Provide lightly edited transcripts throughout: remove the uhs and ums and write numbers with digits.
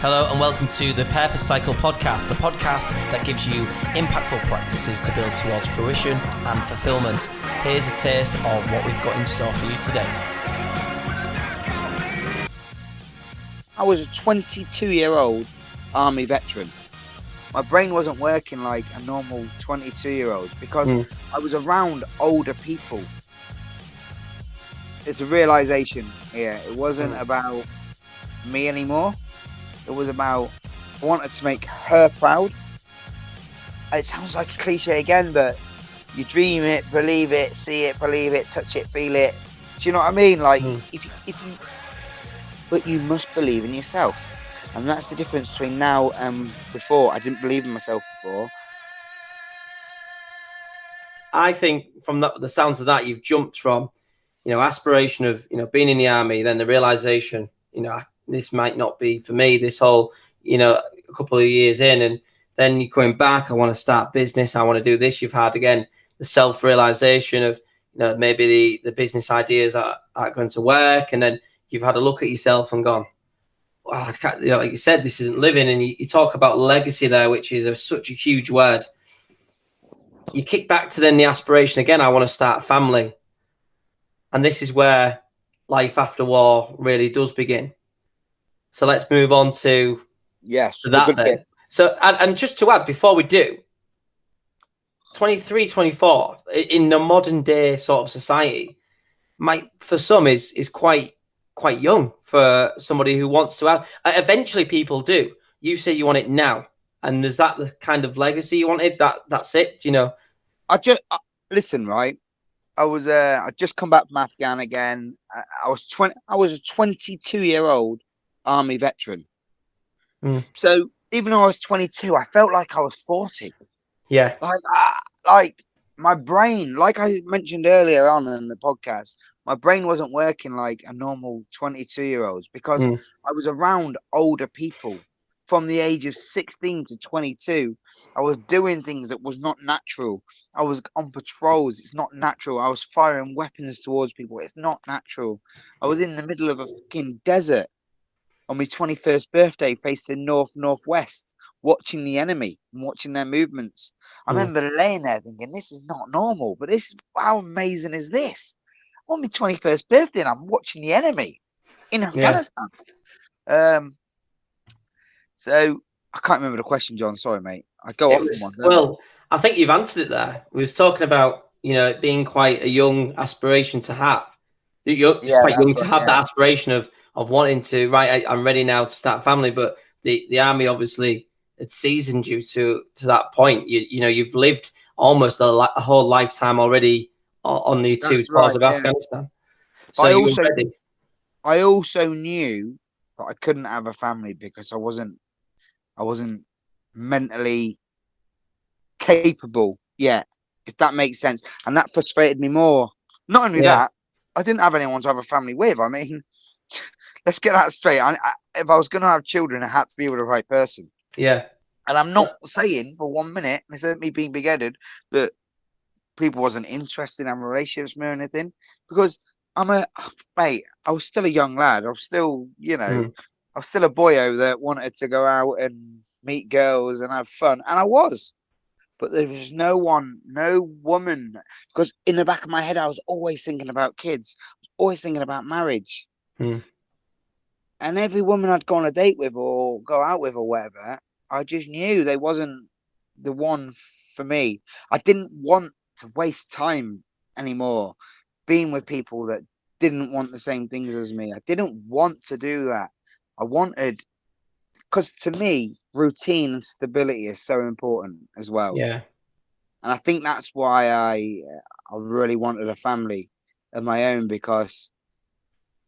Hello and welcome to the Purpose Cycle podcast, a podcast that gives you impactful practices to build towards fruition and fulfillment. Here's a taste of what we've got in store for you today. I was a 22-year-old army veteran. My brain wasn't working like a normal 22-year-old because I was around older people. It's a realization here. It wasn't about me anymore. It was about, I wanted to make her proud. It sounds like a cliche again, but you dream it, believe it, see it, believe it, touch it, feel it. Do you know what I mean? Like, but you must believe in yourself. And that's the difference between now and before. I didn't believe in myself before. I think from the sounds of that, you've jumped from, aspiration of, being in the army, then the realization, this might not be for me, this whole, a couple of years in, and then you're coming back, I want to start business, I want to do this. You've had, again, the self-realization of, maybe the business ideas aren't going to work. And then you've had a look at yourself and gone, wow, I can't, like you said, this isn't living. And you talk about legacy there, which is such a huge word. You kick back to then the aspiration again, I want to start a family. And this is where life after war really does begin. So let's move on to that then. So, and just to add, before we do, 23, 24, in the modern day sort of society, for some is quite young for somebody who wants to have. Eventually people do. You say you want it now. And is that the kind of legacy you wanted? That's it, Listen, right? I just come back from Afghan again. I was a 22-year-old army veteran. So even though I was 22, I felt like I was 40. Yeah. Like my brain, like I mentioned earlier on in the podcast, my brain wasn't working like a normal 22-year-old because I was around older people from the age of 16 to 22. I was doing things that was not natural. I was on patrols. It's not natural. I was firing weapons towards people. It's not natural. I was in the middle of a fucking desert on my 21st birthday facing northwest, watching the enemy and watching their movements. I remember laying there thinking, this is not normal, but how amazing is this? On my 21st birthday and I'm watching the enemy in Afghanistan. So I can't remember the question, John. Sorry, mate. I go off on one. Well, I think you've answered it there. We was talking about, it being quite a young aspiration to have. You're quite young to have that aspiration of wanting to, I'm ready now to start a family. But the army obviously had seasoned you to that point. You've lived almost a whole lifetime already on the two tours of Afghanistan. So I also knew that I couldn't have a family because I wasn't mentally capable yet, if that makes sense. And that frustrated me more. Not only that, I didn't have anyone to have a family with. I mean, let's get that straight. If I was going to have children, it had to be with the right person. Yeah. And I'm not saying for 1 minute, this isn't me being big-headed, that people wasn't interested in having relationships with me or anything. Because I was still a young lad. I was still, I was still a boyo that wanted to go out and meet girls and have fun. And I was. But there was no woman. Because in the back of my head, I was always thinking about kids. Always thinking about marriage. And every woman I'd go on a date with or go out with or whatever, I just knew they wasn't the one for me. I didn't want to waste time anymore being with people that didn't want the same things as me. I didn't want to do that. I wanted, because to me, routine and stability is so important as well. Yeah. And I think that's why I really wanted a family of my own, because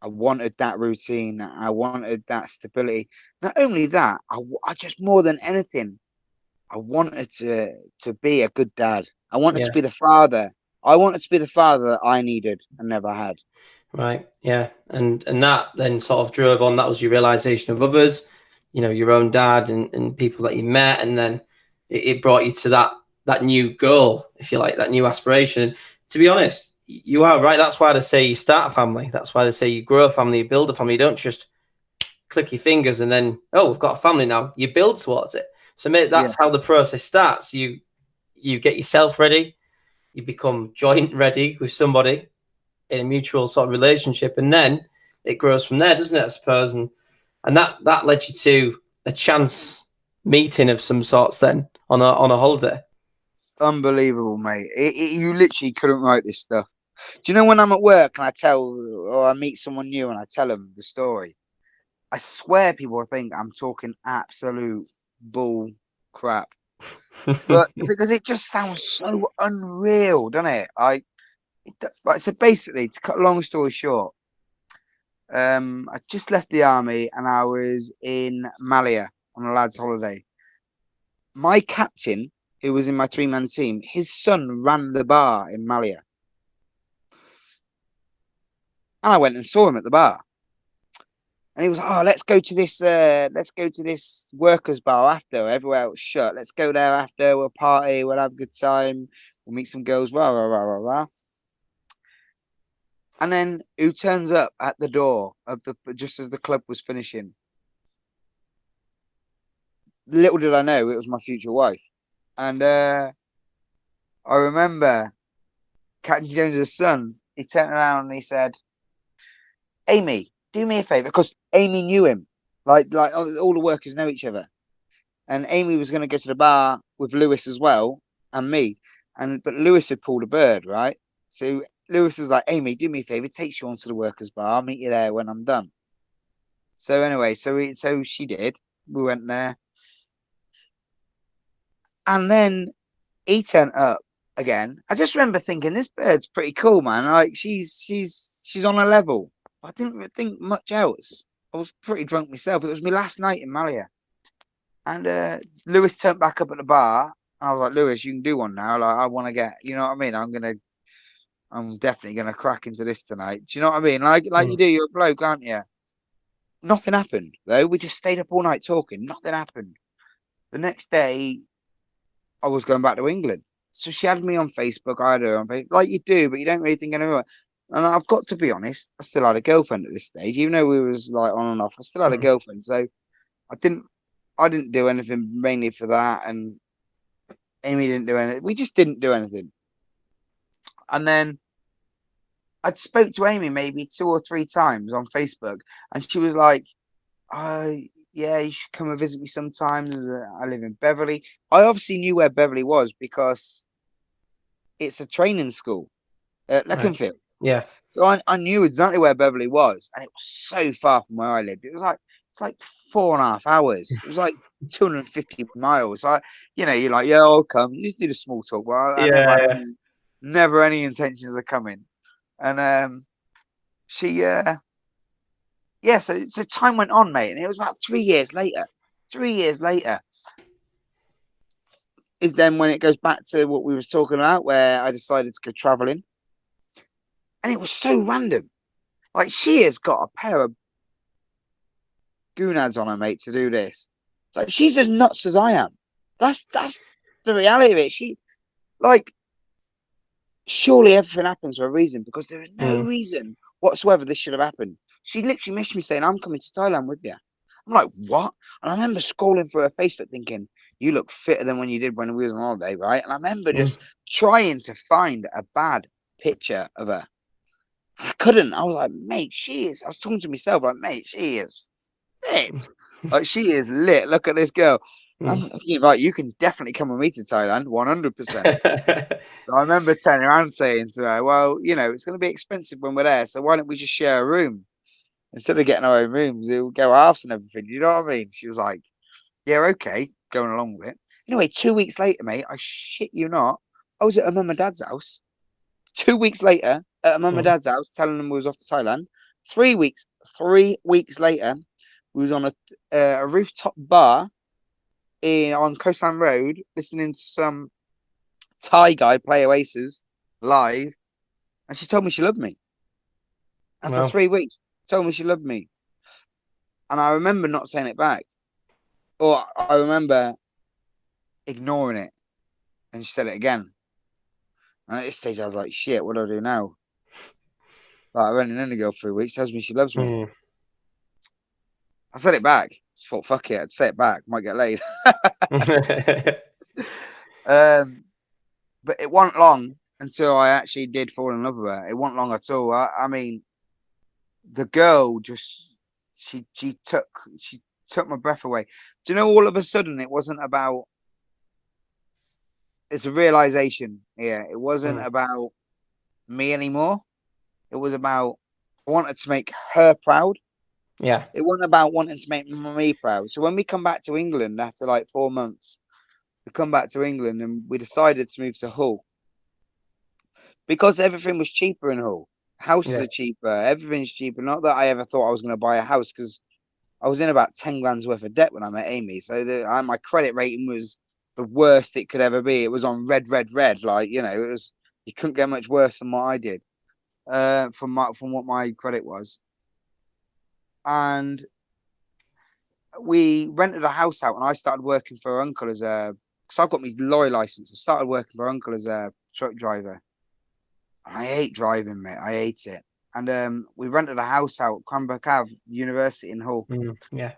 I wanted that routine. I wanted that stability. Not only that, I just, more than anything, I wanted to be a good dad. I wanted to be the father. I wanted to be the father that I needed and never had. Right. Yeah. And that then sort of drove on. That was your realization of others, your own dad and people that you met. And then it brought you to that new goal, if you like, that new aspiration. And to be honest, you are right. That's why they say you start a family. That's why they say you grow a family, you build a family. You don't just click your fingers and then, oh, we've got a family now. You build towards it. So maybe that's how Yes. the process starts. You get yourself ready, you become joint ready with somebody in a mutual sort of relationship, and then it grows from there, doesn't it? I suppose, and that led you to a chance meeting of some sorts then on a holiday. Unbelievable, mate. You literally couldn't write this stuff. Do you know when I'm at work and I tell, or I meet someone new and I tell them the story? I swear people think I'm talking absolute bull crap, but because it just sounds so unreal, doesn't it? Like, so basically, to cut a long story short, I just left the army and I was in Malia on a lad's holiday. My captain, who was in my 3-man team, his son ran the bar in Malia, and I went and saw him at the bar. And he was like, "Oh, let's go to this workers' bar after. Everywhere was shut. Let's go there after. We'll party. We'll have a good time. We'll meet some girls." Rah rah rah rah rah. And then who turns up at the door of the just as the club was finishing? Little did I know it was my future wife. And I remember Captain Jones' son. He turned around and he said, "Amy, do me a favor," because Amy knew him. Like all the workers know each other. And Amy was going to go to the bar with Lewis as well and me. But Lewis had pulled a bird, right? So Lewis was like, "Amy, do me a favor, take Shaun to the workers' bar. I'll meet you there when I'm done." So anyway, so she did. We went there, and then he turned up again. I just remember thinking, this bird's pretty cool, man. Like she's on a level. I didn't really think much else. I was pretty drunk myself. It was my last night in Malia. And Lewis turned back up at the bar. I was like, "Lewis, you can do one now. Like, I want to get, you know what I mean? I'm definitely gonna crack into this tonight. Do you know what I mean? Like you do. You're a bloke, aren't you?" Nothing happened though. We just stayed up all night talking. Nothing happened. The next day, I was going back to England, so she had me on Facebook. I had her on Facebook, like you do, but you don't really think anyone. And I've got to be honest, I still had a girlfriend at this stage, even though we was like on and off. I still had a girlfriend, so I didn't I didn't do anything mainly for that, and Amy didn't do anything. We just didn't do anything. And then I spoke to Amy maybe 2 or 3 times on Facebook, and she was like, "Oh, yeah, you should come and visit me sometimes. I live in Beverly." I obviously knew where Beverly was because it's a training school at Right. Leconfield. Yeah. So I knew exactly where Beverly was, and it was so far from where I lived. It's like 4.5 hours. It was like 250 miles. You're like, "Yeah, I'll come." You just do the small talk, but I Yeah. never any intentions of coming. And she yeah, so time went on, mate, and it was about 3 years later. 3 years later is then when it goes back to what we was talking about, where I decided to go traveling, and it was so random. Like she has got a pair of goonads on her, mate, to do this. Like she's as nuts as I am. That's the reality of it. She like surely everything happens for a reason because there is no reason whatsoever this should have happened. She literally messaged me saying, "I'm coming to Thailand with you." I'm like, "What?" And I remember scrolling through her Facebook thinking, "You look fitter than when you did when we was on holiday, right?" And I remember just trying to find a bad picture of her. And I couldn't. I was like, "Mate, she is." I was talking to myself like, "Mate, she is fit. Like she is lit. Look at this girl." I'm thinking, right, you can definitely come with me to Thailand, 100%. I remember turning around and saying to her, "Well, it's going to be expensive when we're there, so why don't we just share a room instead of getting our own rooms? It will go halves and everything." You know what I mean? She was like, "Yeah, okay," going along with it. Anyway, 2 weeks later, mate, I shit you not, I was at her mum and dad's house. 2 weeks later, at her mum and dad's house, telling them we was off to Thailand. 3 weeks later, we was on a rooftop bar on Coastline Road, listening to some Thai guy play Oasis live, and she told me she loved me. After Well, 3 weeks, told me she loved me, and I remember not saying it back, or I remember ignoring it, and she said it again. And at this stage, I was like, "Shit, what do I do now?" Like, I've only known the girl 3 weeks, tells me she loves me. I said it back. Just thought, fuck it, I'd say it back. Might get laid. But it wasn't long until I actually did fall in love with her. It wasn't long at all. I mean, the girl just she took my breath away. Do you know? All of a sudden, it wasn't about. It's a realization. Yeah, it wasn't Mm, about me anymore. It was about I wanted to make her proud. yeah, It wasn't about wanting to make me proud. So when we come back to England after like 4 months, we come back to England and we decided to move to Hull because everything was cheaper in Hull. Houses yeah, are cheaper, everything's cheaper. Not that I ever thought I was going to buy a house because I was in about 10 grand's worth of debt when I met Amy. So my credit rating was the worst it could ever be. It was on red, red, red. Like, you know, it was, you couldn't get much worse than what I did from what my credit was. And we rented a house out and I started working for her uncle as a, because I've got my lorry license. I started working for her uncle as a truck driver. I hate driving, mate. I hate it. And we rented a house out, Cranbrook Ave University in Hull. yeah.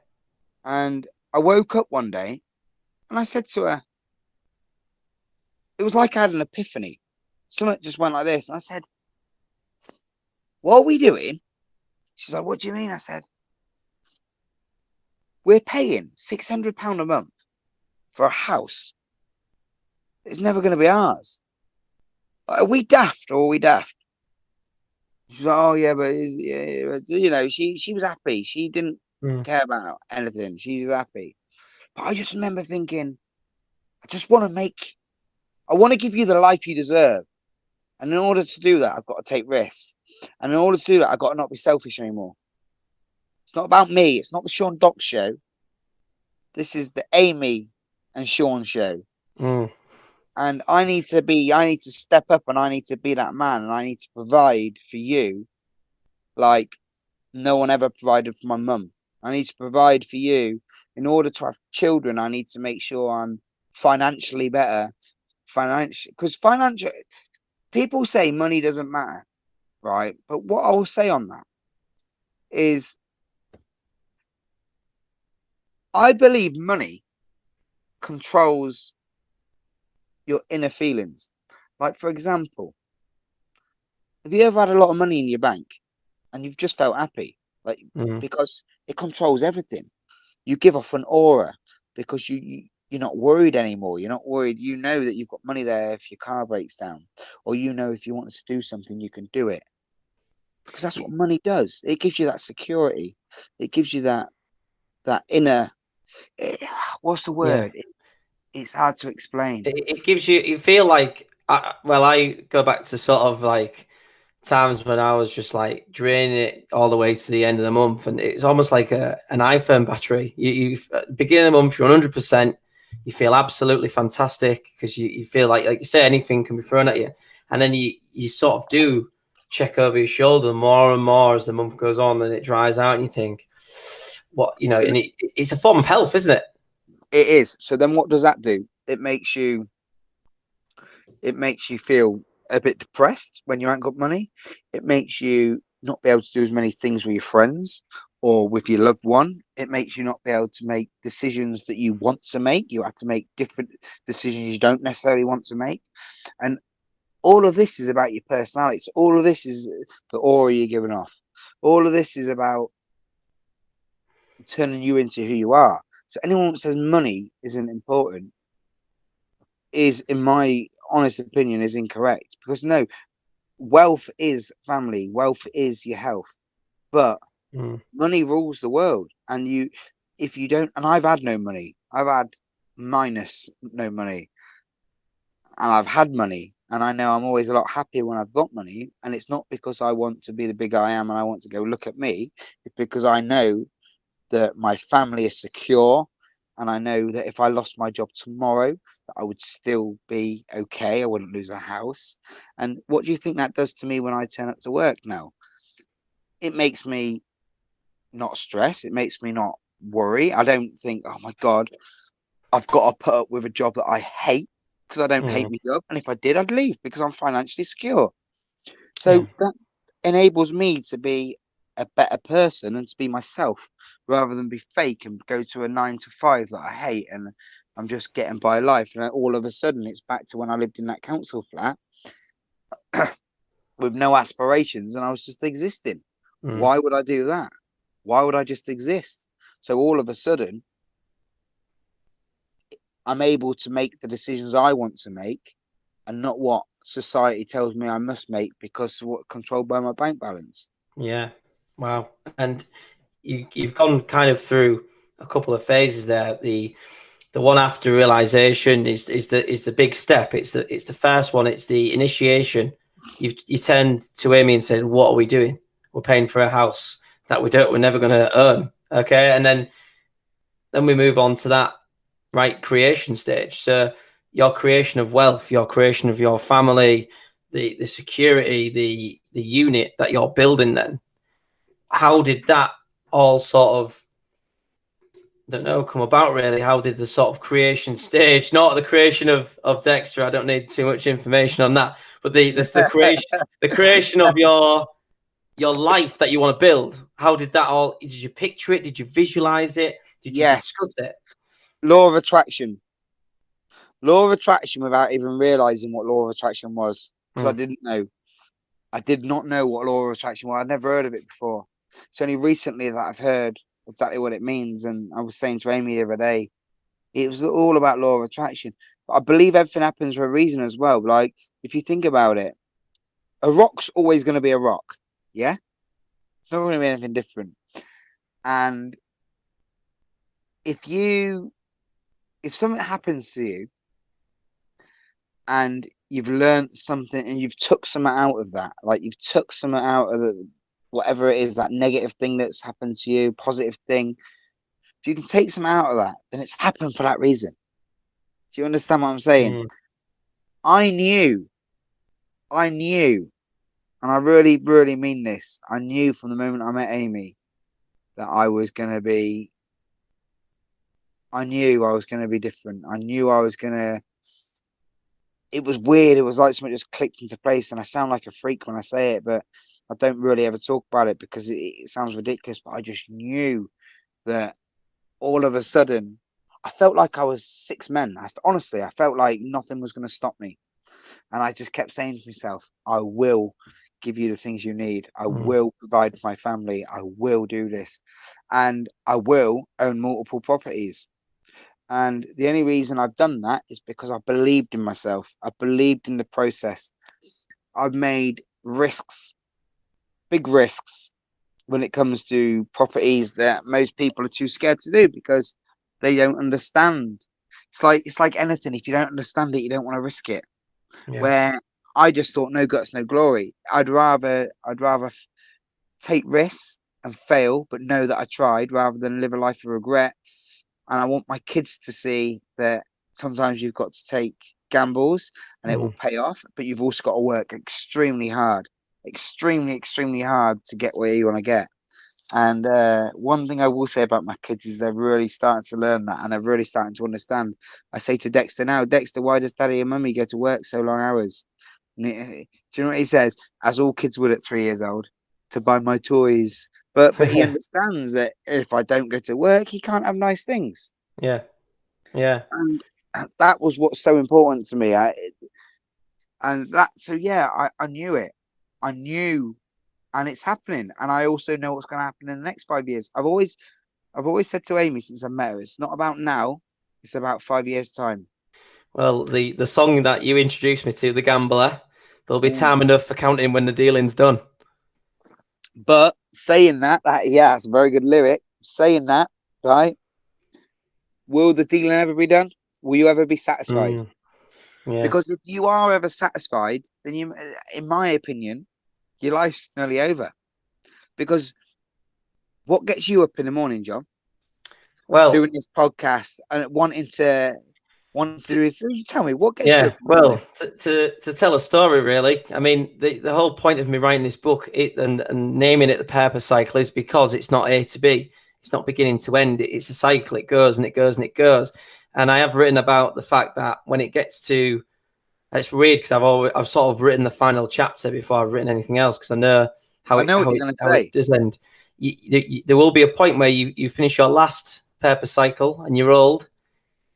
And I woke up one day and I said to her, it was like I had an epiphany. Something just went like this. And I said, what are we doing? She's like, what do you mean? I said, we're paying £600 a month for a house. It's never going to be ours. Like, are we daft or are we daft? She's like, oh yeah, but yeah, you know, she was happy. She didn't Mm, care about anything. She's happy. But I just remember thinking, I just want to make, I want to give you the life you deserve. And in order to do that, I've got to take risks. And in order to do that, I've got to not be selfish anymore. It's not about me. It's not the Shaun Doc show. This is the Amy and Shaun show. mm, And I need to step up and I need to be that man and I need to provide for you like no one ever provided for my mum. I need to provide for you. In order to have children, I need to make sure I'm financially better. Because financial people say money doesn't matter, right? But what I will say on that is I believe money controls your inner feelings. Like, for example, have you ever had a lot of money in your bank and you've just felt happy? Like, mm. because it controls everything. You give off an aura because you're not worried anymore. You're not worried. You know that you've got money there if your car breaks down, or you know if you want to do something, you can do it. Because that's what money does. It gives you that security. It gives you that inner. What's the Yeah. word? It's hard to explain. It gives you, you feel like, well, I go back to sort of like times when I was just like draining it all the way to the end of the month, and it's almost like an iPhone battery. You at the beginning of the month, you're 100%. You feel absolutely fantastic because you feel like you say, anything can be thrown at you, and then you sort of do check over your shoulder more and more as the month goes on, and it dries out, and you think, what, you know, So and it's a form of health, isn't it? it is. So then, what does that do? It makes you feel a bit depressed when you haven't got money. It makes you not be able to do as many things with your friends or with your loved one. It makes you not be able to make decisions that you want to make. You have to make different decisions you don't necessarily want to make. And all of this is about your personality. So all of this is the aura you're giving off. All of this is about turning you into who you are. So anyone that says money isn't important is, in my honest opinion, is incorrect. Because no, wealth is family, wealth is your health, but Mm, money rules the world. And if you don't, and I've had no money, I've had minus no money, and I've had money, and I know I'm always a lot happier when I've got money. And it's not because I want to be the big I am and I want to go look at me. It's because I know that my family is secure. And I know that if I lost my job tomorrow, that I would still be okay. I wouldn't lose a house. And what do you think that does to me when I turn up to work now? It makes me not stress. It makes me not worry. I don't think, oh my God, I've got to put up with a job that I hate because I don't hate mm, my job. And if I did, I'd leave because I'm financially secure. yeah. So that enables me to be. a better person and to be myself rather than be fake and go to a 9 to 5 that I hate and I'm just getting by life. And then all of a sudden it's back to when I lived in that council flat with no aspirations and I was just existing. Why would I do that? Why would I just exist? So all of a sudden I'm able to make the decisions I want to make and not what society tells me I must make because what controlled by my bank balance. Yeah. Wow. And you've gone kind of through a couple of phases there. The one after realization is the big step. It's the first one. It's the initiation. You turned to Amy and said, "What are we doing? We're paying for a house that we're never going to earn." Okay, and then we move on to that right creation stage. So your creation of wealth, your creation of your family, the security, the unit that you're building. Then, how did that all sort of, I don't know, come about really? How did the sort of creation stage, not the creation of Dexter, I don't need too much information on that, but the creation of your life that you want to build? How did that all, did you picture it? Did you visualize it? Did you Yes. discuss it? Law of attraction. Law of attraction without even realizing what law of attraction was. Because I didn't know. I did not know what law of attraction was. I'd never heard of it before. It's only recently that I've heard exactly what it means. And I was saying to Amy the other day, it was all about law of attraction. But I believe everything happens for a reason as well. Like, if you think about it, a rock's always going to be a rock. Yeah? It's not going to be anything different. And if something happens to you and you've learned something and you've took something out of that, like you've took something out of whatever it is, that negative thing that's happened to you, positive thing, if you can take something out of that, then it's happened for that reason. Do you understand what I'm saying? I knew, and I really, really mean this, I knew from the moment I met Amy that I knew I was going to be different. I knew I was going to, it was weird. It was like something just clicked into place. And I sound like a freak when I say it, but I don't really ever talk about it because it sounds ridiculous. But I just knew that all of a sudden, I felt like I was six men. Honestly, I felt like nothing was going to stop me. And I just kept saying to myself, I will give you the things you need. I will provide for my family. I will do this. And I will own multiple properties. And the only reason I've done that is because I believed in myself. I believed in the process. I've made risks, big risks, when it comes to properties that most people are too scared to do because they don't understand. It's like anything. If you don't understand it, you don't want to risk it. Yeah. Where I just thought, no guts, no glory. I'd rather take risks and fail, but know that I tried, rather than live a life of regret. And I want my kids to see that sometimes you've got to take gambles and it will pay off, but you've also got to work extremely hard to get where you want to get. And one thing I will say about my kids is they're really starting to learn that, and they're really starting to understand. I say to Dexter now, Dexter, why does daddy and mummy go to work so long hours? And do you know what he says? As all kids would at 3 years old, to buy my toys. But he understands that if I don't go to work, he can't have nice things. Yeah. Yeah. And that was what's so important to me. I knew it. I knew, and it's happening. And I also know what's going to happen in the next 5 years. I've always said to Amy since I met her, it's not about now, it's about 5 years time. Well, the song that you introduced me to, The Gambler, there'll be time enough for counting when the dealing's done. But saying that, yeah, it's a very good lyric. Saying that, right? Will the dealing ever be done? Will you ever be satisfied? Yeah. Because if you are ever satisfied, then in my opinion, your life's nearly over. Because what gets you up in the morning, John? Well, doing this podcast and wanting to do this. Tell me, what gets you up? Well, to tell a story, really. I mean, the whole point of me writing this book and naming it The Purpose Cycle is because it's not A to B. It's not beginning to end. It's a cycle. It goes and it goes and it goes. And I have written about the fact that when it gets to, it's weird because I've sort of written the final chapter before I've written anything else, because I know I know what you're going to how it say. does end. There will be a point where you finish your last purpose cycle and you're old,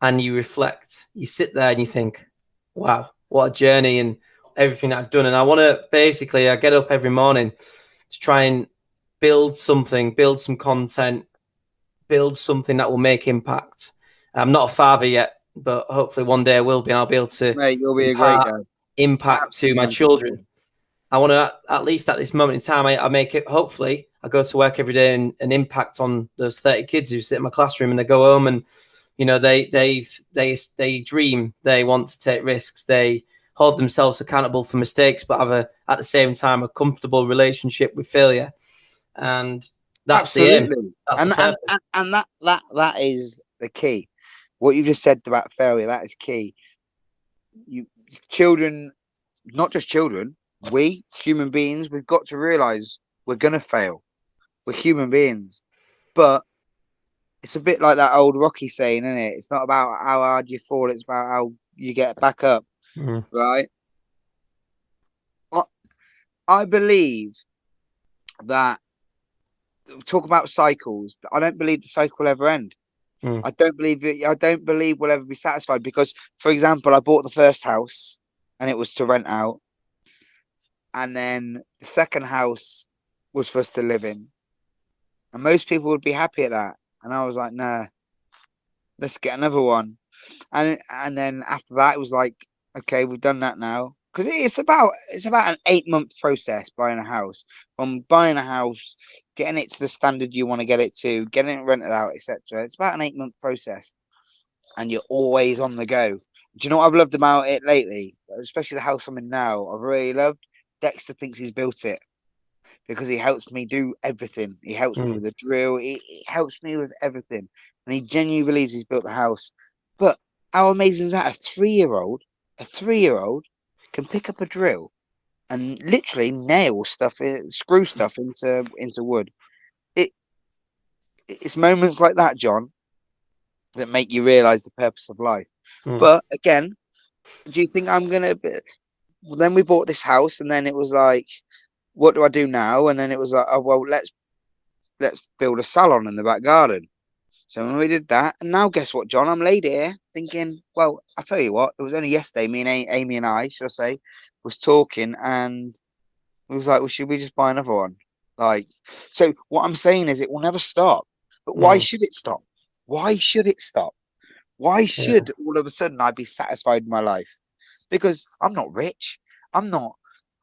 and you reflect. You sit there and you think, "Wow, what a journey and everything I've done." And I want to basically, I get up every morning to try and build something, build some content, build something that will make impact. I'm not a father yet, but hopefully one day I will be. I'll be able to Mate, you'll be a great impart dad. impact to Absolutely my fantastic. children. I want to, at least at this moment in time, I make it. Hopefully, I go to work every day and impact on those 30 kids who sit in my classroom and they go home and they dream, they want to take risks, they hold themselves accountable for mistakes, but have at the same time a comfortable relationship with failure, and that's the aim. Absolutely. That's the And purpose. that is the key. What you just said about failure, that is key. You children, not just children, we human beings, we've got to realize we're gonna fail. We're human beings. But it's a bit like that old Rocky saying, isn't it? It's not about how hard you fall, it's about how you get back up, Mm, right? I, I believe that talk about cycles. I don't believe the cycle will ever end. mm, I don't believe it. I don't believe we'll ever be satisfied because, for example, I bought the first house and it was to rent out, and then the second house was for us to live in, and most people would be happy at that. And I was like, nah, let's get another one. And then after that, it was like, okay, we've done that now. Because it's about an 8 month process buying a house. From buying a house, getting it to the standard you want to get it to, getting it rented out, etc. It's about an 8 month process, and you're always on the go. Do you know what I've loved about it lately? Especially the house I'm in now. I've really loved. Dexter thinks he's built it because he helps me do everything. He helps me mm. with the drill. He helps me with everything, and he genuinely believes he's built the house. But how amazing is that? A 3 year old can pick up a drill and literally nail stuff, screw stuff into wood. It it's moments like that, John, that make you realise the purpose of life. Mm. But again, do you think I'm gonna? Then we bought this house, and then it was like, what do I do now? And then it was like, oh well, let's build a salon in the back garden. So when we did that, and now guess what, John? I'm laid here thinking, well, I'll tell you what, it was only yesterday, me and Amy and I, should I say, was talking, and we was like, well, should we just buy another one? Like, so what I'm saying is it will never stop. But why Mm. should it stop? Why should it stop? Why Yeah. should all of a sudden I be satisfied in my life? Because I'm not rich. I'm not.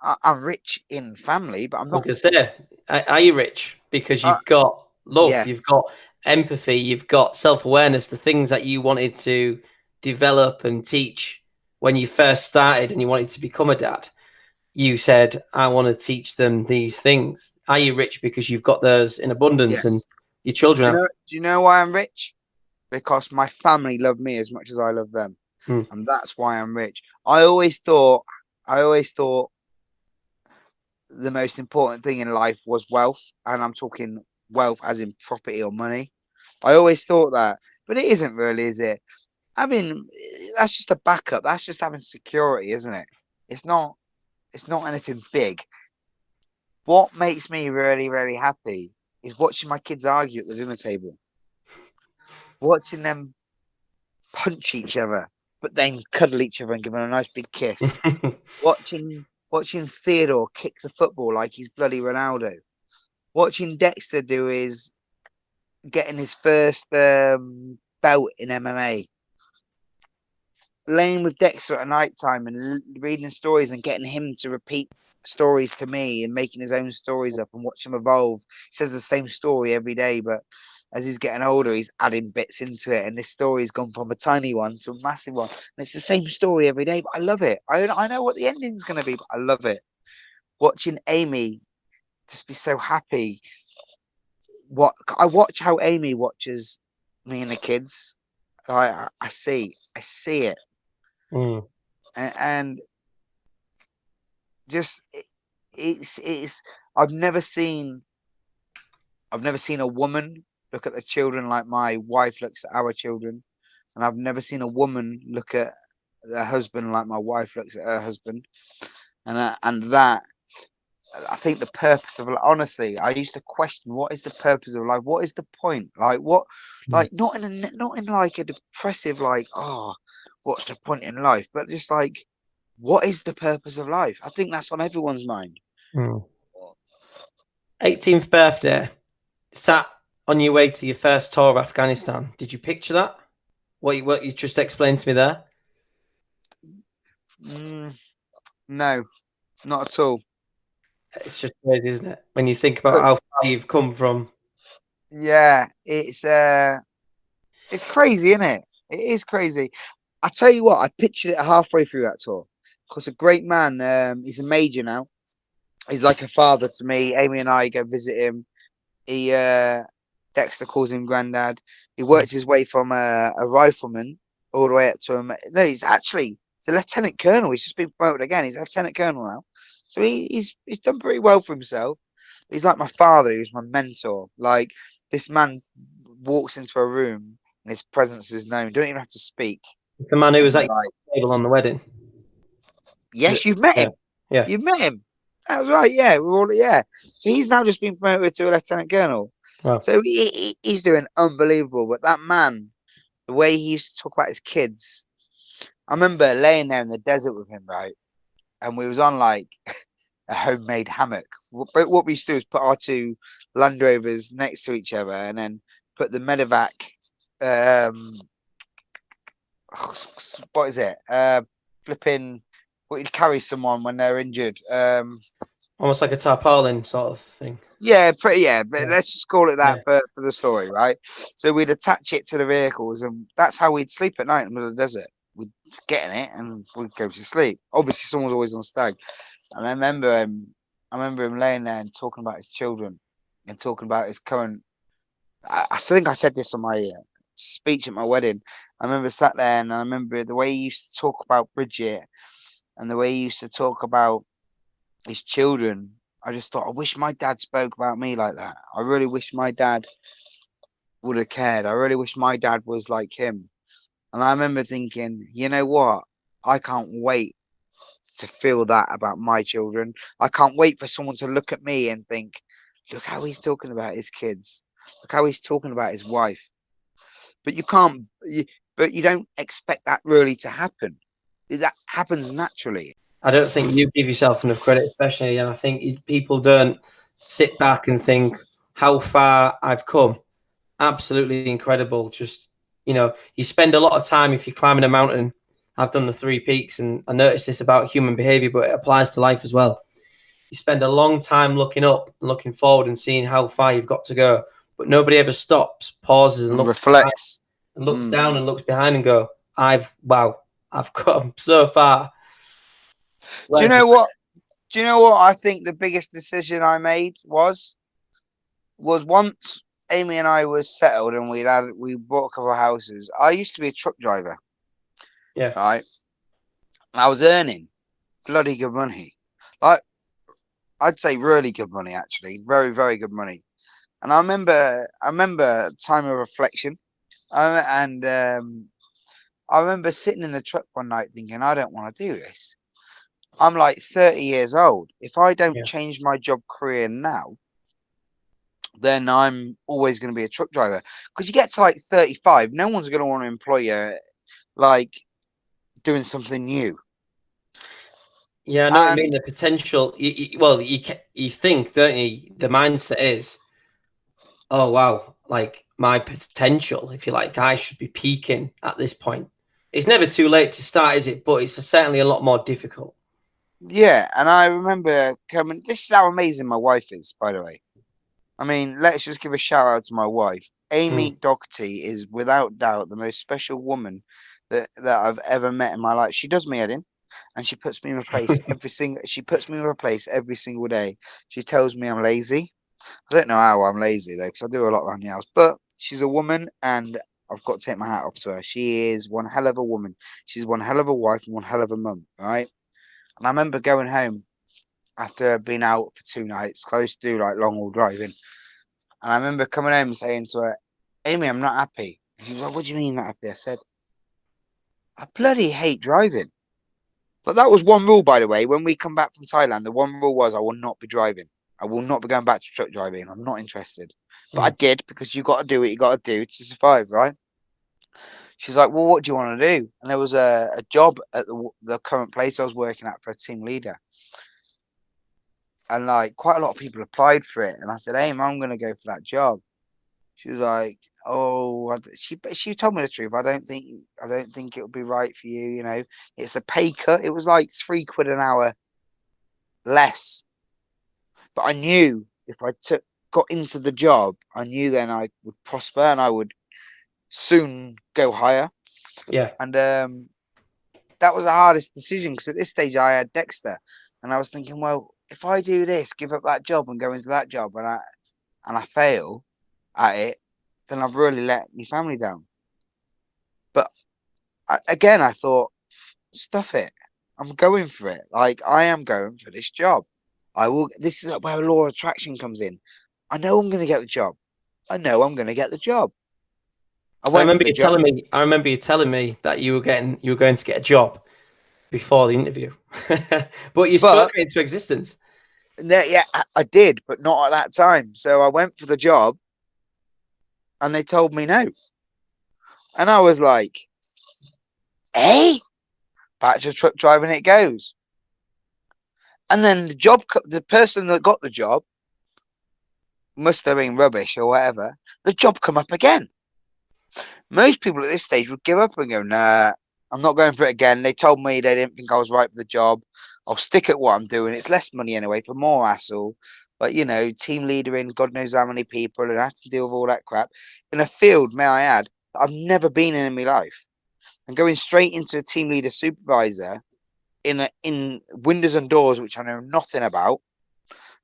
I'm rich in family, but I'm I was not. going to say, are you rich? Because Uh, you've got love, you've yes, got empathy, you've got self awareness, the things that you wanted to develop and teach when you first started and you wanted to become a dad. You said, I want to teach them these things. Are you rich because you've got those in abundance and yes. your children Do you have? know? Do you know why I'm rich? Because my family love me as much as I love them, Mm, and that's why I'm rich. I always thought the most important thing in life was wealth, and I'm talking wealth as in property or money. I always thought that, but it isn't really, is it? I mean, that's just a backup. That's just having security, isn't it? It's not. It's not anything big. What makes me really, really happy is watching my kids argue at the dinner table, watching them punch each other, but then cuddle each other and give them a nice big kiss. Watching Theodore kick the football like he's bloody Ronaldo. Watching Dexter do his getting his first belt in MMA. Laying with Dexter at night time and reading stories and getting him to repeat stories to me and making his own stories up and watch him evolve. He says the same story every day, but as he's getting older, he's adding bits into it. And this story's gone from a tiny one to a massive one. And it's the same story every day, but I love it. I know what the ending's going to be, but I love it. Watching Amy just be so happy. What I watch how Amy watches me and the kids. I see it, mm, and just it's. I've never seen a woman look at the children like my wife looks at our children, and I've never seen a woman look at their husband like my wife looks at her husband, and that I think the purpose of, honestly, I used to question, what is the purpose of life? What is the point? Like what? Mm. Like not in like a depressive like, oh, what's the point in life? But just like, what is the purpose of life? I think that's on everyone's mind. Mm. 18th birthday, sat on your way to your first tour of Afghanistan. Did you picture that? What you just explained to me there? Mm, no, not at all. It's just crazy, isn't it? When you think about how far you've come from. Yeah, it's crazy, isn't it? It is crazy. I tell you what, I pictured it halfway through that tour. Because a great man, he's a major now. He's like a father to me. Amy and I go visit him. He Dexter calls him granddad. He worked his way from a rifleman all the way up to him. No, he's a lieutenant colonel. He's just been promoted again. He's a lieutenant colonel now. So he's done pretty well for himself. He's like my father. He was my mentor. Like, this man walks into a room and his presence is known. Don't even have to speak. The man who And was you're at like, your table on the wedding. yes, you've met Yeah, him. yeah. You've met him. That was right. Yeah, we're all, yeah. So he's now just been promoted to a lieutenant colonel. Wow. So he's doing unbelievable. But that man, the way he used to talk about his kids, I remember laying there in the desert with him, right? And we was on like a homemade hammock. But what we used to do is put our two Land Rovers next to each other, and then put the medevac. Um, what is it? Flipping. What you'd carry someone when they're injured. Almost like a tarpaulin sort of thing. Yeah, pretty. Yeah, but Yeah, let's just call it that yeah. for the story, right? So we'd attach it to the vehicles, and that's how we'd sleep at night in the middle of the desert. We'd get in it, and we'd go to sleep. Obviously, someone was always on stag, and I remember him laying there and talking about his children, and talking about his current. I think I said this on my speech at my wedding. I remember sat there, and I remember the way he used to talk about Bridget, and the way he used to talk about his children. I just thought, I wish my dad spoke about me like that. I really wish my dad would have cared. I really wish my dad was like him. And I remember thinking, you know what? I can't wait to feel that about my children. I can't wait for someone to look at me and think, look how he's talking about his kids. Look how he's talking about his wife. But you can't, but you don't expect that really to happen. That happens naturally. I don't think you give yourself enough credit, especially, and I think people don't sit back and think how far I've come. Absolutely incredible. Just, you spend a lot of time if you're climbing a mountain. I've done the three peaks, and I noticed this about human behavior, but it applies to life as well. You spend a long time looking up and looking forward and seeing how far you've got to go, but nobody ever stops, pauses, and And looks behind, reflects. and looks Mm. down and looks behind and go, wow, I've come so far. Do you Where's the know what? Do you know what I think the biggest decision I made was once Amy and I was settled and we bought a couple of houses. I used to be a truck driver, yeah, right? And I was earning bloody good money. Like, I'd say really good money, actually. Very, very good money. And I remember time of reflection. And I remember sitting in the truck one night thinking, I don't want to do this. I'm like 30 years old. If I don't yeah. change my job career now, then I'm always going to be a truck driver. Because you get to like 35, no one's going to want to employ you like doing something new. Yeah, I know what you mean. And The potential. Well, you think, don't you? The mindset is, oh wow, like my potential, if you like, I should be peaking at this point. It's never too late to start, is it? But it's certainly a lot more difficult. yeah, and I remember coming. This is how amazing my wife is, by the way. I mean, let's just give a shout out to my wife. Mm. Amy Docherty is without doubt the most special woman that I've ever met in my life. She does me head in, and she puts me in a place she puts me in a place every single day. She tells me I'm lazy. I don't know how I'm lazy though, because I do a lot around the house. But she's a woman, and I've got to take my hat off to her. She is one hell of a woman. She's one hell of a wife and one hell of a mum. Right. And I remember going home after being out for 2 nights, close to do like long haul driving. And I remember coming home and saying to her, Amy, I'm not happy. And she was like, what do you mean not happy? I said, I bloody hate driving. But that was one rule, by the way. When we come back from Thailand, the one rule was I will not be driving. I will not be going back to truck driving. I'm not interested. But I did, because you got to do what you got to do to survive, right? She's like, well, what do you want to do? And there was a job at the current place I was working at for a team leader. And like quite a lot of people applied for it. And I said, hey, I'm going to go for that job. She was like, oh, she told me the truth. I don't think it would be right for you. You know, it's a pay cut. It was like £3 an hour less. But I knew if I got into the job, I knew then I would prosper and I would soon go higher. Yeah. And that was the hardest decision, because at this stage I had Dexter, and I was thinking, well, if I do this, give up that job and go into that job, and I fail at it, then I've really let my family down. But again, I thought, stuff it. I'm going for it. Like, I am going for this job. I will. This is where law of attraction comes in. I know I'm going to get the job. I know I'm going to get the job. I remember you telling me that you were going to get a job before the interview, but you spoke it into existence. Yeah, I did, but not at that time. So I went for the job, and they told me no, and I was like, "Hey, back to truck driving it goes." And then the person that got the job must have been rubbish or whatever. The job come up again. Most people at this stage would give up and go, nah, I'm not going for it again. They told me they didn't think I was right for the job. I'll stick at what I'm doing. It's less money anyway, for more hassle. But, you know, team leader in God knows how many people, and I have to deal with all that crap. In a field, may I add, I've never been in my life. And going straight into a team leader supervisor in windows and doors, which I know nothing about.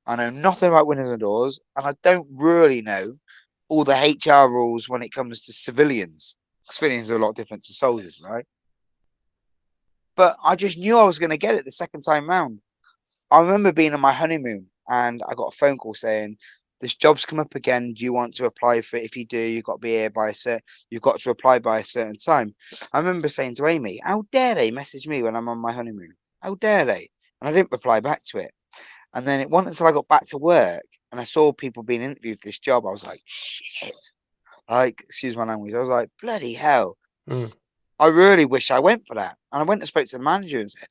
I know nothing about windows and doors, and I don't really know all the HR rules when it comes to civilians. Civilians are a lot different to soldiers, right? But I just knew I was going to get it the second time round. I remember being on my honeymoon, and I got a phone call saying, this job's come up again. Do you want to apply for it? If you do, you've got to be here you've got to apply by a certain time. I remember saying to Amy, how dare they message me when I'm on my honeymoon? How dare they? And I didn't reply back to it. And then it wasn't until I got back to work and I saw people being interviewed for this job, I was like, shit. Like, excuse my language. I was like, bloody hell. I really wish I went for that. And I went and spoke to the manager and said,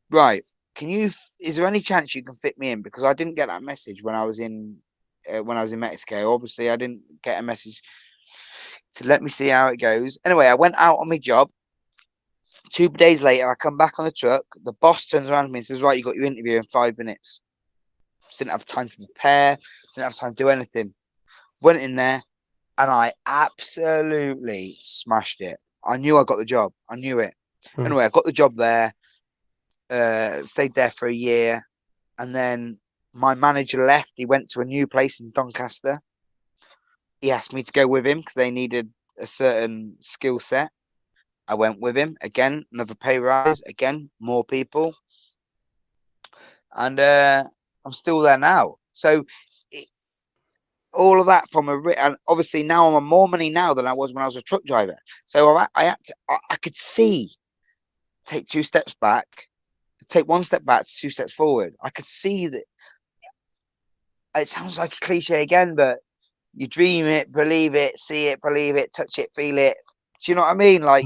right, is there any chance you can fit me in? Because I didn't get that message when I was in Mexico. Obviously, I didn't get a message to let me see how it goes. Anyway, I went out on my job. 2 days later, I come back on the truck. The boss turns around to me and says, right, you got your interview in 5 minutes. Didn't have time to prepare. Didn't have time to do anything. Went in there and I absolutely smashed it. I knew I got the job. I knew it. Anyway, I got the job there. Stayed there for a year. And then my manager left. He went to a new place in Doncaster. He asked me to go with him because they needed a certain skill set. I went with him. Again, another pay rise. Again, more people. And I'm still there now. So all of that and obviously now I'm on more money now than I was when I was a truck driver. So I could see, take 2 steps back, take 1 step back, 2 steps forward. I could see that. It sounds like a cliche again, but you dream it, believe it, see it, believe it, touch it, feel it. Do you know what I mean? Like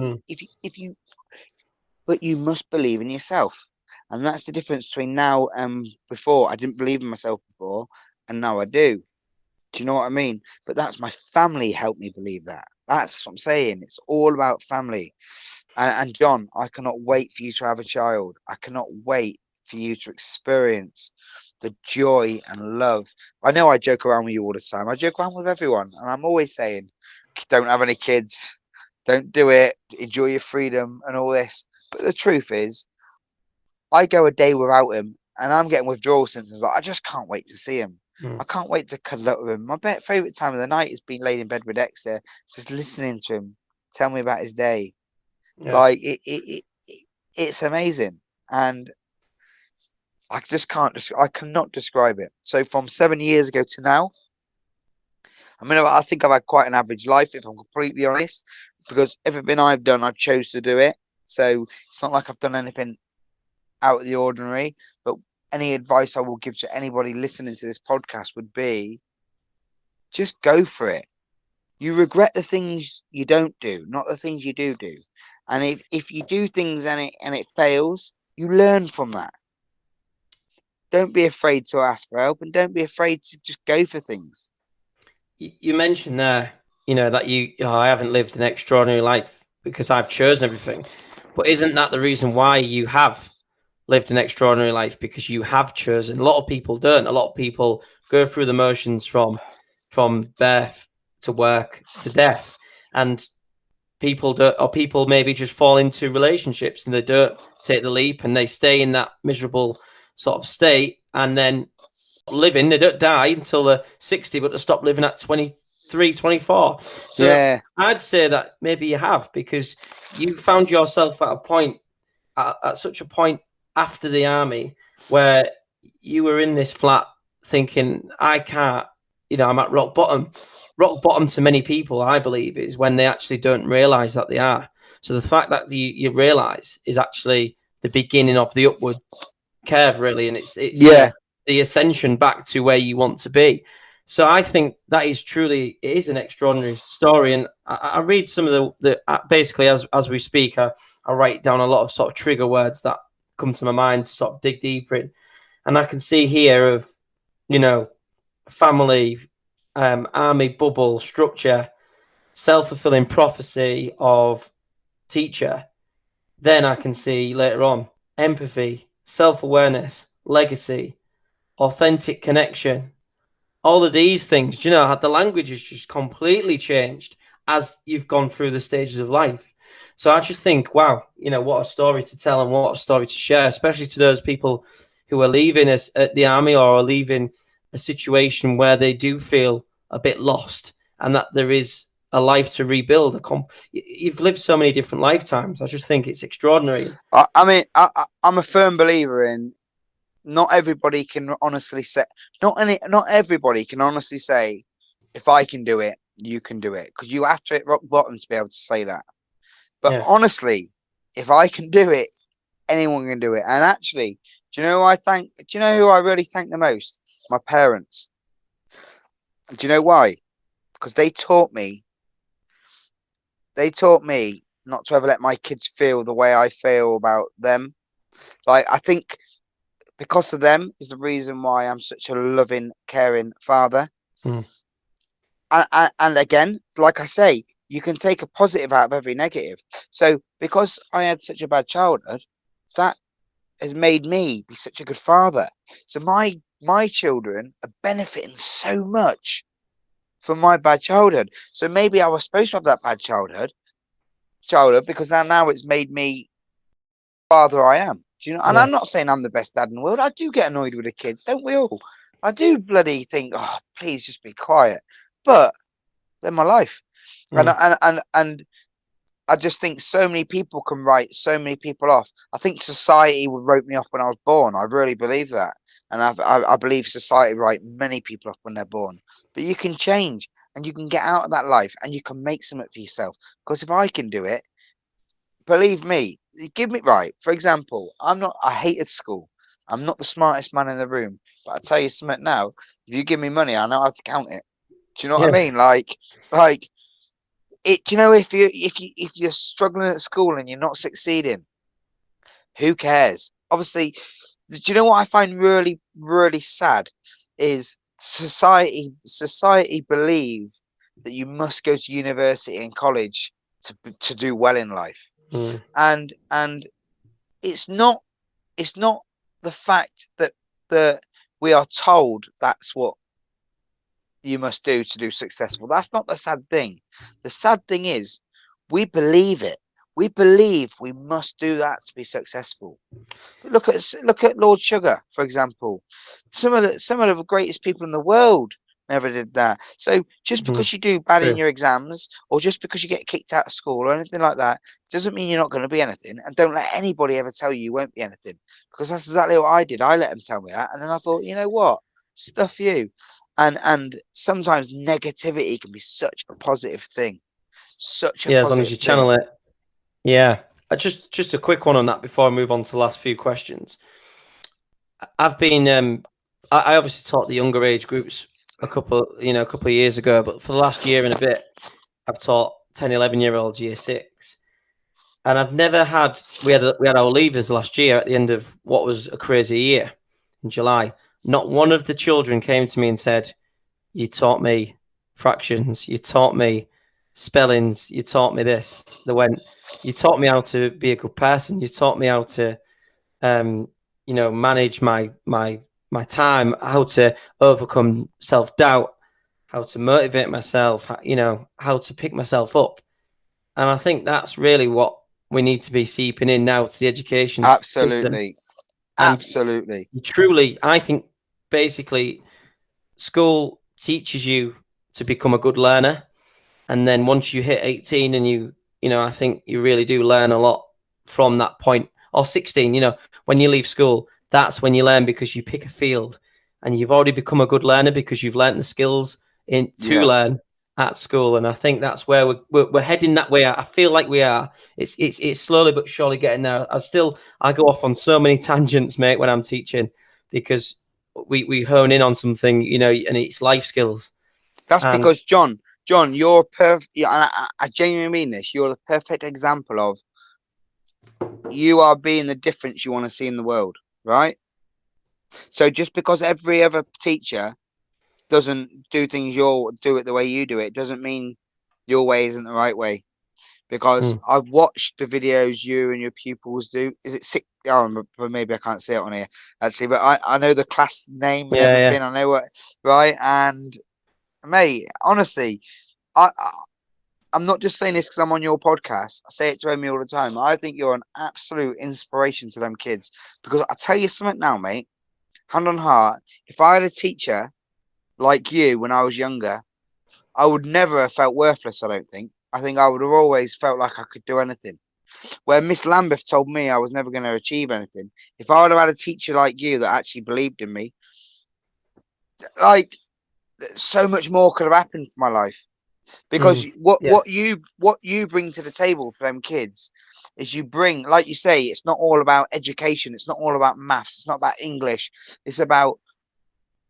but you must believe in yourself. And that's the difference between now and before. I didn't believe in myself before, and now I do. Do you know what I mean? But that's my family helped me believe that. That's what I'm saying. It's all about family. And John, I cannot wait for you to have a child. I cannot wait for you to experience the joy and love. I know I joke around with you all the time. I joke around with everyone. And I'm always saying, don't have any kids. Don't do it. Enjoy your freedom and all this. But the truth is, I go a day without him and I'm getting withdrawal symptoms. Like, I just can't wait to see him. I can't wait to cuddle up with him. My favourite time of the night has been laid in bed with Dexter, just listening to him tell me about his day. Yeah. Like, it's amazing. And I cannot describe it. So from 7 years ago to now, I mean, I think I've had quite an average life, if I'm completely honest, because everything I've done, I've chose to do it. So it's not like I've done anything out of the ordinary. But any advice I will give to anybody listening to this podcast would be just go for it. You regret the things you don't do, not the things you do do. And if you do things and it fails, you learn from that. Don't be afraid to ask for help, and don't be afraid to just go for things. You mentioned there, that I haven't lived an extraordinary life because I've chosen everything. But isn't that the reason why you have lived an extraordinary life? Because you have chosen. A lot of people don't. A lot of people go through the motions from birth to work to death, and people don't, or people maybe just fall into relationships and they don't take the leap and they stay in that miserable sort of state, and then living, they don't die until they're 60, but they stop living at 23, 24. So Yeah, I'd say that maybe you have, because you found yourself at a point, at such a point after the army, where you were in this flat thinking, I can't, I'm at rock bottom. Rock bottom to many people, I believe, is when they actually don't realize that they are. So the fact that you realize is actually the beginning of the upward curve, really, and it's yeah. the ascension back to where you want to be. So I think that is truly, it is an extraordinary story. And I read some of the basically as we speak, I write down a lot of sort of trigger words that come to my mind to sort of dig deeper in. And I can see here of, family, army bubble structure, self-fulfilling prophecy of teacher. Then I can see later on empathy, self-awareness, legacy, authentic connection, all of these things. How the language has just completely changed as you've gone through the stages of life. So I just think, wow, what a story to tell and what a story to share, especially to those people who are leaving us at the army or are leaving a situation where they do feel a bit lost, and that there is a life to rebuild. You've lived so many different lifetimes. I just think it's extraordinary. I mean, I'm a firm believer in not everybody can honestly say, not everybody can honestly say, if I can do it, you can do it, because you have to hit rock bottom to be able to say that. But Yeah. honestly, if I can do it, anyone can do it. And actually, do you know who I thank? Do you know who I really thank the most? My parents. And do you know why? Because they taught me. They taught me not to ever let my kids feel the way I feel about them. Like, I think because of them is the reason why I'm such a loving, caring father. Mm. And again, like I say, you can take a positive out of every negative. So because I had such a bad childhood, that has made me be such a good father. So my children are benefiting so much from my bad childhood. So maybe I was supposed to have that bad childhood because now it's made me the father I am. Do you know? And Yeah. I'm not saying I'm the best dad in the world. I do get annoyed with the kids, don't we all? I do bloody think, oh, please just be quiet. But they're my life, and Mm. and I just think so many people can write so many people off. I think society wrote me off when I was born. I really believe that. And I believe society write many people off when they're born. But you can change and you can get out of that life and you can make something for yourself. Because if I can do it, believe me, give me right. For example, I hated school. I'm not the smartest man in the room. But I tell you something now, if you give me money, I know how to count it. Do you know what I Yeah. mean? Like it, do you know, if you're struggling at school and you're not succeeding, who cares? Obviously, do you know what I find really really sad is society believe that you must go to university and college to do well in life, Mm. and it's not the fact that we are told that's what you must do to do successful. That's not the sad thing. The sad thing is we believe it. We believe we must do that to be successful. But look at Lord Sugar, for example. Some of the greatest people in the world never did that. So just Mm. because you do bad in True. your exams, or just because you get kicked out of school or anything like that, doesn't mean you're not going to be anything. And don't let anybody ever tell you won't be anything, because that's exactly what I did. I let them tell me that, and then I thought, you know what, stuff you. And sometimes negativity can be such a positive thing, such a Yeah, as long as positive you thing. channel it. Yeah. Just a quick one on that before I move on to the last few questions. I've been I obviously taught the younger age groups a couple of years ago, but for the last year and a bit, I've taught 10, 11-year-olds year six. And I've never had we had our leavers last year at the end of what was a crazy year in July. Not one of the children came to me and said, "You taught me fractions, you taught me spellings, you taught me this." They went, "You taught me how to be a good person, you taught me how to manage my time, how to overcome self-doubt, how to motivate myself, how to pick myself up." And I think that's really what we need to be seeping in now to the education system. Absolutely. And Absolutely. truly, I think basically school teaches you to become a good learner. And then once you hit 18 and I think you really do learn a lot from that point. Or 16, when you leave school, that's when you learn because you pick a field and you've already become a good learner because you've learned the skills to Yeah. learn at school. And I think that's where we're heading that way. I feel like we are. It's slowly but surely getting there. I go off on so many tangents, mate, when I'm teaching because we hone in on something, and it's life skills. That's And because John, you're perfect. And I genuinely mean this. You're the perfect example of you are being the difference you want to see in the world, right? So just because every other teacher doesn't do it the way you do it, doesn't mean your way isn't the right way. Because mm, I've watched the videos you and your pupils do. Is it six? Oh, maybe I can't say it on here actually, but I know the class name and yeah. everything. I know what, right? And mate, honestly, I I'm not just saying this because I'm on your podcast. I say it to Amy all the time. I think you're an absolute inspiration to them kids. Because I tell you something now, mate, hand on heart, if I had a teacher like you when I was younger, I would never have felt worthless, I don't think. I think I would have always felt like I could do anything. Where Miss Lambeth told me I was never going to achieve anything. If I would have had a teacher like you that actually believed in me, like so much more could have happened for my life. Because what Yeah. you bring to the table for them kids is you bring, like you say, it's not all about education, it's not all about maths, it's not about English, it's about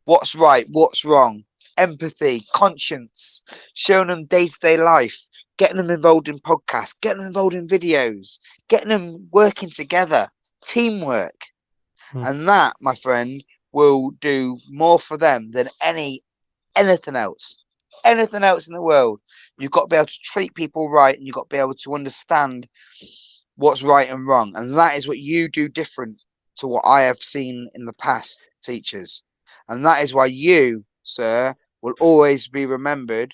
what's right, what's wrong, empathy, conscience, showing them day-to-day life, getting them involved in podcasts, getting them involved in videos, getting them working together, teamwork. Mm. And that, my friend, will do more for them than anything else. Anything else in the world. You've got to be able to treat people right and you've got to be able to understand what's right and wrong. And that is what you do different to what I have seen in the past teachers. And that is why you, sir, will always be remembered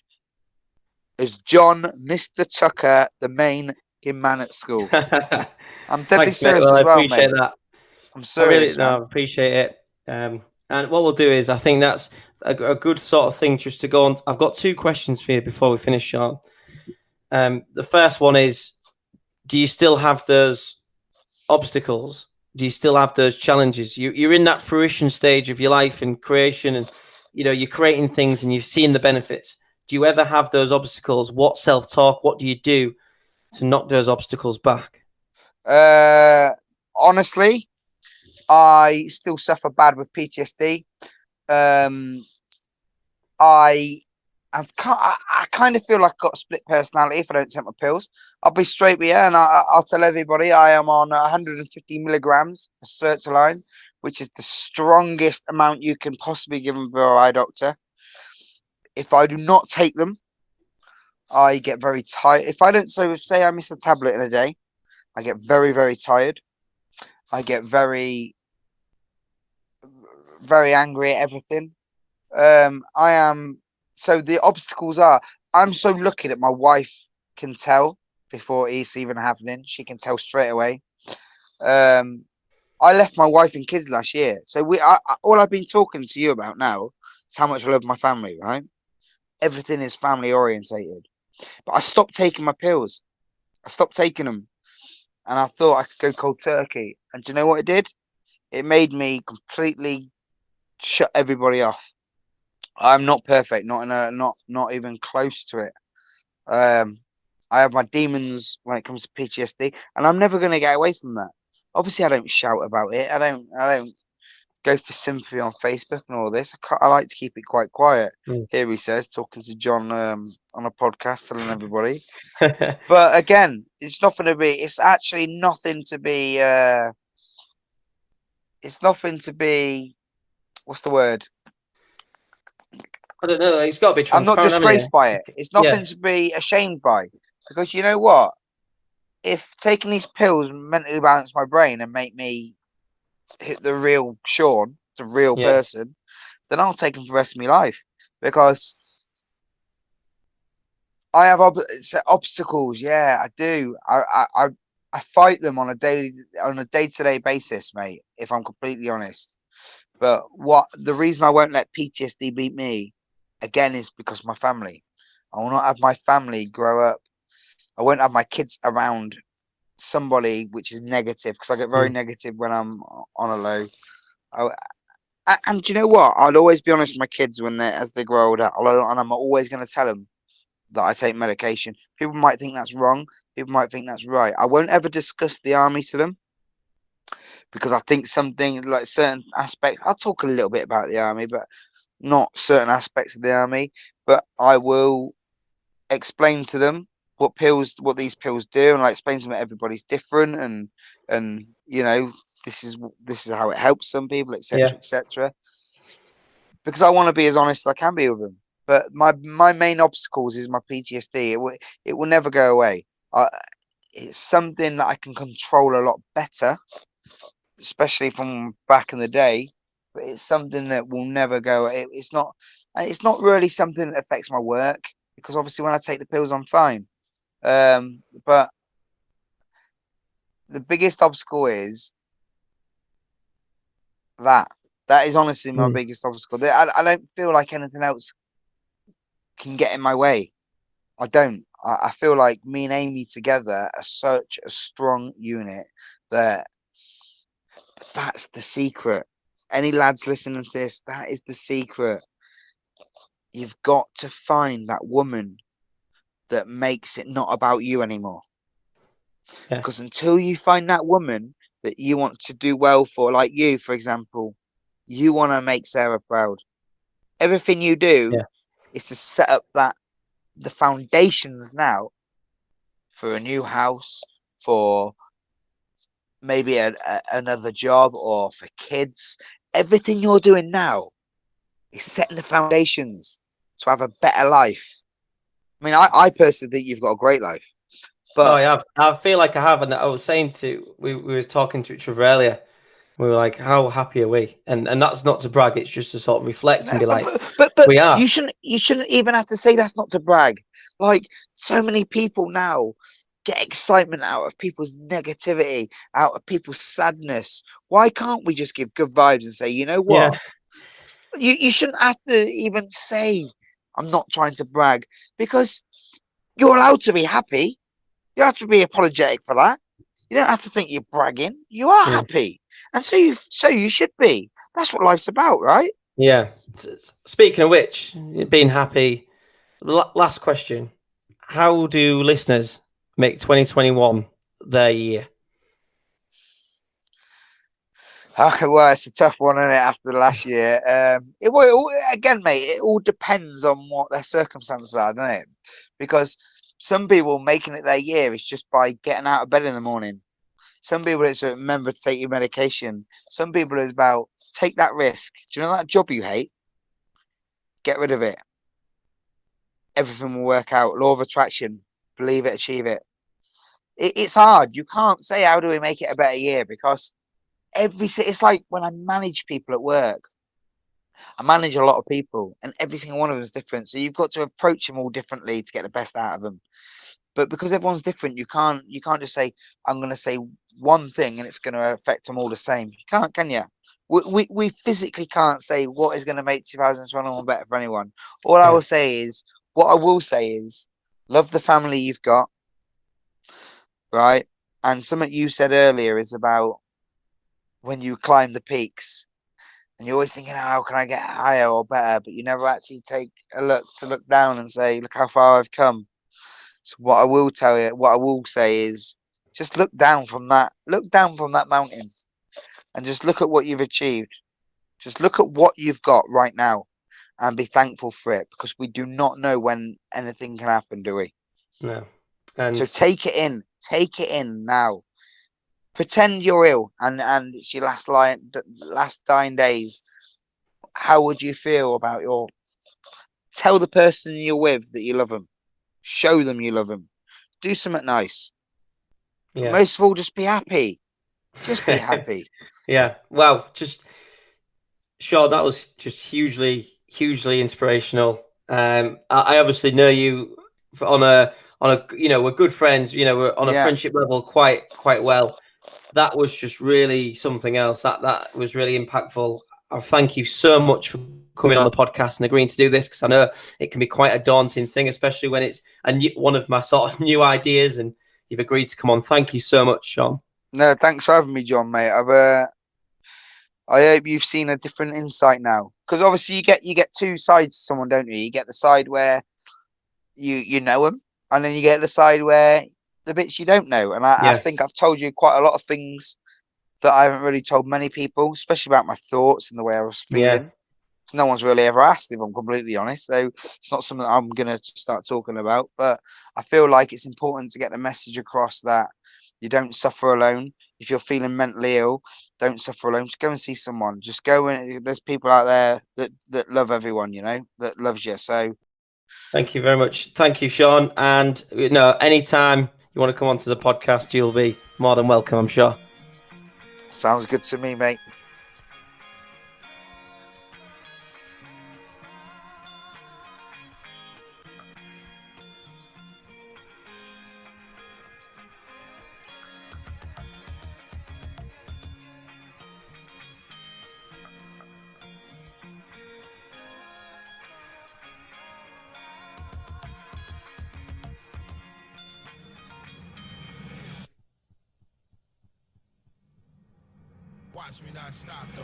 as John Mr. Tucker, the main man at school. I'm deadly Thanks, mate. serious Well, I as well, appreciate mate. that. I'm I really serious, man. no, appreciate it. And what we'll do is, I think that's a good sort of thing just to go on. I've got two questions for you before we finish, Shaun. The first one is, do you still have those obstacles? Do you still have those challenges? You're in that fruition stage of your life and creation, and you're creating things and you've seen the benefits. Do you ever have those obstacles? What self-talk? What do you do to knock those obstacles back? Uh, honestly, I still suffer bad with PTSD. Um, I I kind of feel like I've got a split personality if I don't take my pills. I'll be straight with you, and I'll tell everybody I am on 150 milligrams of sertraline, which is the strongest amount you can possibly give them by eye doctor. If I do not take them, I get very tired. If I don't, so say I miss a tablet in a day, I get very, very tired. I get very, very angry at everything. I am so the obstacles are I'm so lucky that my wife can tell before it's even happening. She can tell straight away. Um, I left my wife and kids last year, so all I've been talking to you about now is how much I love my family. Right, everything is family orientated. But I stopped taking my pills. I stopped taking them, and I thought I could go cold turkey. And do you know what it did? It made me completely shut everybody off. I'm not perfect, not even close to it. Um, I have my demons when it comes to PTSD, and I'm never going to get away from that. Obviously, I don't shout about it. I don't go for sympathy on Facebook and all this. I like to keep it quite quiet. Mm. Here he says, talking to John on a podcast, telling everybody. But again, it's nothing to be. It's actually nothing to be. It's nothing to be. What's the word? I don't know. It's got to be I'm not transparent, haven't you? disgraced by it. It's Yeah. nothing to be ashamed by. Because you know what? If taking these pills mentally balance my brain and make me hit the real Shaun, the real Yeah. person, then I'll take them for the rest of my life. Because I have obstacles. Yeah, I do. I fight them on a day-to-day basis, mate. If I'm completely honest. But what the reason I won't let PTSD beat me again is because of my family. I will not have my family grow up. I won't have my kids around somebody which is negative, because I get very Mm. negative when I'm on a low. And do you know what? I'll always be honest with my kids when they as they grow older, and I'm always going to tell them that I take medication. People might think that's wrong. People might think that's right. I won't ever discuss the army to them, because I think something like certain aspects. I'll talk a little bit about the army, but not certain aspects of the army. But I will explain to them what these pills do, and I explain to them that everybody's different, and this is how it helps some people, Yeah. etc., etc. Because I want to be as honest as I can be with them. But my main obstacles is my PTSD. It will never go away. It's something that I can control a lot better, especially from back in the day. But it's something that will never go. It's not. It's not really something that affects my work, because obviously when I take the pills, I'm fine. But the biggest obstacle is that. That is honestly my Mm. biggest obstacle. I don't feel like anything else can get in my way. I don't. I feel like me and Amy together are such a strong unit that that's the secret. Any lads listening to this, that is the secret. You've got to find that woman that makes it not about you anymore. Yeah. Because until you find that woman that you want to do well for, like you, for example, you want to make Sarah proud. Everything you do Yeah. is to set up the foundations now for a new house, for maybe another job, or for kids. Everything you're doing now is setting the foundations to have a better life. I mean, I personally think you've got a great life, Oh, but yeah. I feel like I have, and I was saying we were talking to each other earlier. We were like, "How happy are we?" And that's not to brag. It's just to sort of reflect and be like, but "We are." you shouldn't even have to say that's not to brag. Like, so many people now get excitement out of people's negativity, out of people's sadness. Why can't we just give good vibes and say, you know Yeah. what? You shouldn't have to even say, I'm not trying to brag, because you're allowed to be happy. You don't have to be apologetic for that. You don't have to think you're bragging. You are Mm. happy, and so you should be. That's what life's about, right? Yeah. Speaking of which, being happy. Last question: how do listeners make 2021 their year? Well, it's a tough one, isn't it? After the last year, again, mate. It all depends on what their circumstances are, doesn't it? Because some people making it their year is just by getting out of bed in the morning. Some people it's remember to take your medication. Some people it's about take that risk. Do you know that job you hate? Get rid of it. Everything will work out. Law of attraction. Believe it, achieve it. It's hard. You can't say how do we make it a better year, because it's like when I manage people at work. I manage a lot of people, and every single one of them is different. So you've got to approach them all differently to get the best out of them. But because everyone's different, you can't just say I'm going to say one thing and it's going to affect them all the same. You can't, can you? We physically can't say what is going to make 2021 better for anyone. All I Yeah. will say is, what I will say is, love the family you've got, right? And something you said earlier is about when you climb the peaks, and you're always thinking, how can I get higher or better? But you never actually take a look down and say, look how far I've come. So what I will tell you, what I will say is, just look down from that mountain, and just look at what you've achieved. Just look at what you've got right now, and be thankful for it, because we do not know when anything can happen, do we? No. So And take it in now. Pretend you're ill, and it's your last dying days. How would you feel about your? Tell the person you're with that you love them. Show them you love them. Do something nice. But yeah. most of all, just be happy. Just be happy. Yeah. Wow. Just Shaun, that was just hugely inspirational. I obviously know you on a we're good friends. We're on a Yeah. friendship level quite well. That was just really something else. That was really impactful. I thank you so much for coming on the podcast and agreeing to do this, because I know it can be quite a daunting thing, especially when it's one of my sort of new ideas, and you've agreed to come on. Thank you so much, Shaun. No, thanks for having me, John, mate. I hope you've seen a different insight now, because obviously you get two sides to someone, don't you? You get the side where you know them, and then you get the side where the bits you don't know. And I Yeah, think I've told you quite a lot of things that I haven't really told many people, especially about my thoughts and the way I was yeah. feeling. No one's really ever asked, if I'm completely honest. So it's not something that I'm gonna start talking about. But I feel like it's important to get the message across that you don't suffer alone. If you're feeling mentally ill, don't suffer alone. Just go and see someone. Just go, and there's people out there that love everyone, that loves you. So Thank you very much. Thank you, Shaun. And anytime you want to come onto the podcast, you'll be more than welcome, I'm sure. sounds good to me, mate. Watch me not stop though.